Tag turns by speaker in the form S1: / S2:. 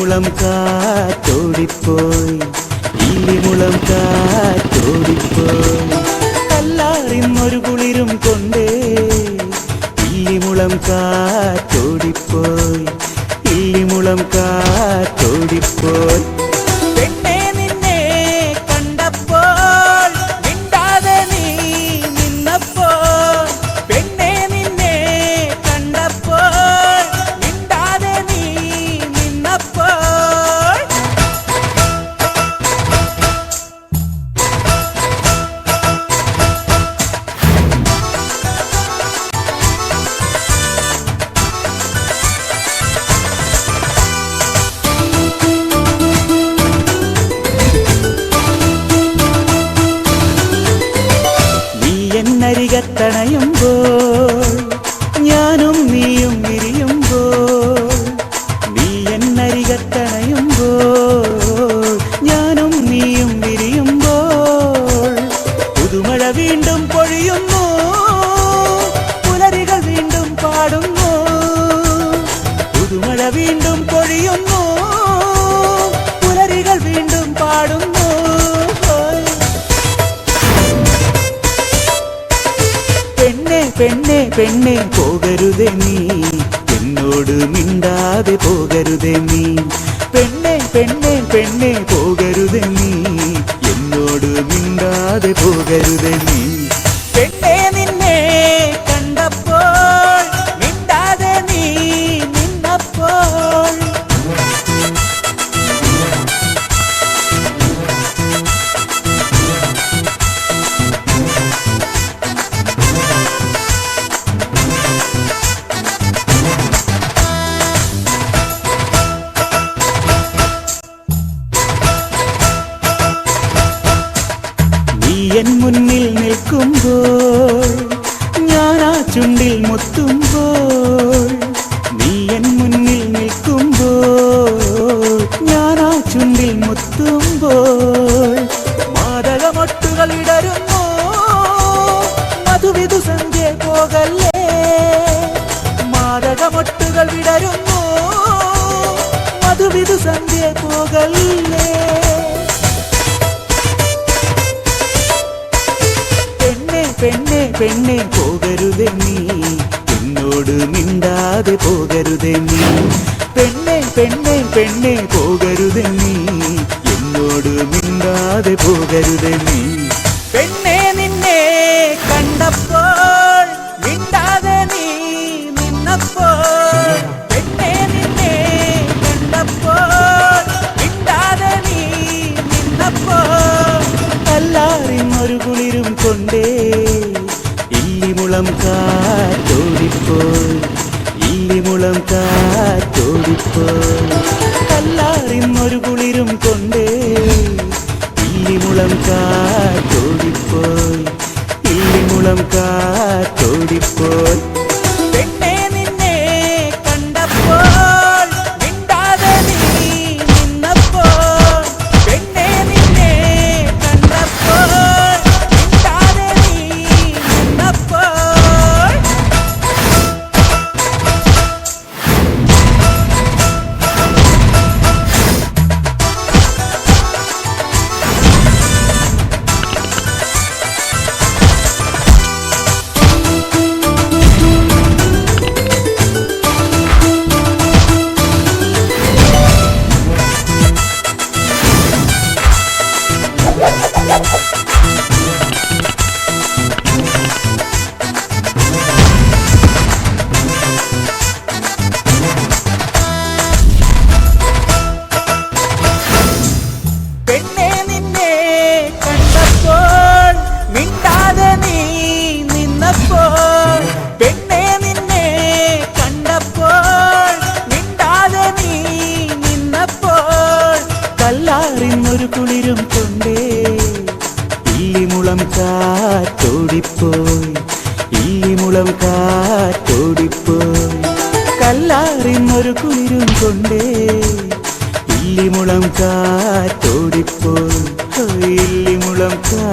S1: ഇല്ലിമുളം കാറ്റോടിപ്പോയി, ഇല്ലിമുളം കാറ്റോടിപ്പോയി. കല്ലാറിന്നൊരു കുളിരും കൊണ്ടേ ഇല്ലിമുളം കാറ്റോടിപ്പോയി, ഇല്ലിമുളം കാറ്റോടിപ്പോയി. എന്നരികത്തണയുമ്പോൾ ഞാനും നീയും വിരിയുമ്പോൾ, നീ എന്നരികത്തണയുമ്പോൾ ഞാനും നീയും വിരിയുമ്പോൾ, പുതുമഴ വീണ്ടും പൊഴിയുന്നു, പുലരികൾ വീണ്ടും പാടുന്നു, പുതുമഴ വീണ്ടും പൊഴിയുന്നു, പുലരികൾ വീണ്ടും പാടുന്നു. പെണ്ണെ പെണ്ണെ പോകരുതേ നീ, എന്നോട് മിണ്ടാതെ പോകരുതേ നീ. പെണ്ണെ പെണ്ണെ പെണ്ണെ പോകരുതേ നീ, എന്നോട് മിണ്ടാതെ പോകരുതേ നീ. പെണ്ണെ നിന്നെ കണ്ടപ്പോൾ മിണ്ടാതെ നീ നിന്നപ്പോൾ, എൻ മുന്നിൽ നിൽക്കുമ്പോൾ ഞാനാ ചുണ്ടിൽ മുത്തുമ്പോൾ, നീ എൻ മുന്നിൽ നിൽക്കുമ്പോൾ ഞാനാ ചുണ്ടിൽ മുത്തുമ്പോൾ, മാതളമൊട്ടുകൾ ഇടരുന്നു, മധുവിധു സന്ധ്യ പോകല്ലേ, മാതളമൊട്ടുകൾ വിടരുന്നു, മധുവിധു സന്ധ്യ പോകല്ലേ. പെണ്ണെ പെണ്ണെ പോകരുതേ നീ, എന്നോട് മിണ്ടാതെ പോകരുതേ നീ. പെണ്ണെ പെണ്ണെ പെണ്ണെ പോകരുതേ നീ, എന്നോട് മിണ്ടാതെ പോകരുതേ നീ. പെണ്ണെ നിന്നെ കണ്ടപ്പോൾ മിണ്ടാതെ നീ നിന്നപ്പോൾ, പെണ്ണെ നിന്നെ കണ്ടപ്പോൾ മിണ്ടാതെ നീ നിന്നപ്പോൾ, കല്ലാറിന്നൊരു കുളിരും കൊണ്ടേ ഇല്ലിമുളം കാറ്റോടിപ്പോയി, ഇല്ലിമുളം കാറ്റോടിപ്പോയി. കല്ലാറിന്നൊരു കുളിരും കൊണ്ടേ ഇല്ലിമുളം കാറ്റോടിപ്പോയി, ഇല്ലിമുളം കാറ്റോടിപ്പോയി. കല്ലാറിന്നൊരു കുളിരും കൊണ്ടേ ഇല്ലിമുളം കാറ്റോടിപ്പോയി, ഇല്ലിമുളം കാറ്റോടിപ്പോയി. കല്ലാറിന്നൊരു കുളിരും കൊണ്ടേ ഇല്ലിമുളം കാറ്റോടിപ്പോയി, ഇല്ലിമുളം കാ